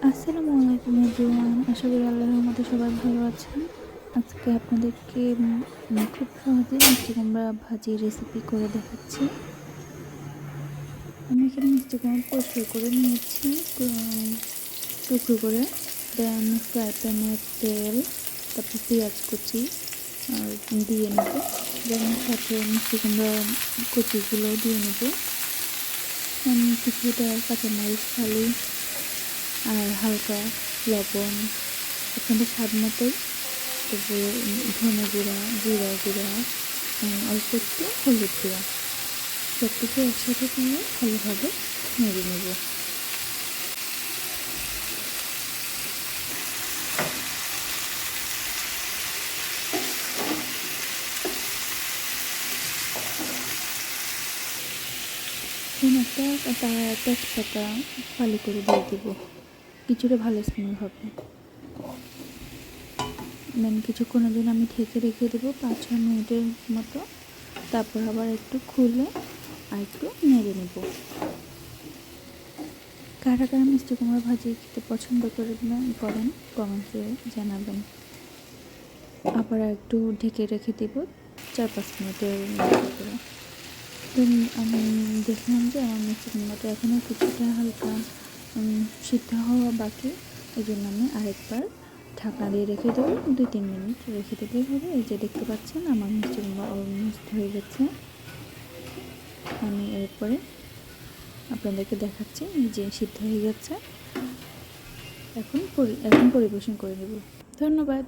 আসসালামু আলাইকুম এভরিওয়ান। আশা করি আল্লাহর রহমতে সবাই ভালো আছেন। আজকে আপনাদেরকে খুব সহজে মিষ্টি কুমড়া ভাজি রেসিপি করে দেখাচ্ছি। আমি এখানে মিষ্টি কুমড়া পরিষ্কার করে নিয়েছি টুকরো করে। দেন ফ্রাই প্যানে তেল, তারপর পেঁয়াজ কুচি আর দিয়ে নেব। দেন সাথে মিষ্টি কুমড়া কুচিগুলো দিয়ে নেব। কিছুটা কাঁচামরিচ ফালি আর হালকা লবণ, আপনাদের স্বাদ মতোই। তারপরে ধনে গুঁড়া, জিরা গুঁড়া, অল্প একটু হলুদ গুঁড়া, সব কিছু একসাথে দিয়ে ভালোভাবে নেড়ে নেব। একটা তেজপাতা ফালি করে দিয়ে দেব, কিছুটা ভালো স্মেল হবে। দেন কিছুক্ষণের জন্য আমি ঢেকে রেখে দেবো 5-6 মিনিটের মতো। তারপর আবার একটু খুলে আর একটু নেড়ে নেব। কারা কারা মিষ্টি কুমড়া ভাজি খেতে পছন্দ করেন কমেন্টে জানাবেন। আবার একটু ঢেকে রেখে দেব 4-5 মিনিটের মতো করে। দেন আমি দেখলাম যে আমার মিষ্টি কুমড়াটা এখনও কিছুটা হালকা সিদ্ধ হওয়া বাকি। এই জন্য আমি আরেকবার ঢাকনা দিয়ে রেখে দেবো। 2-3 মিনিট রেখে দিলেই হবে। এই যে দেখতে পাচ্ছেন আমার মিষ্টি কুমড়া অলমোস্ট হয়ে গেছে। আমি এরপরে আপনাদেরকে দেখাচ্ছি যে সিদ্ধ হয়ে গেছে। এখন পরিবেশন করে নেব। ধন্যবাদ।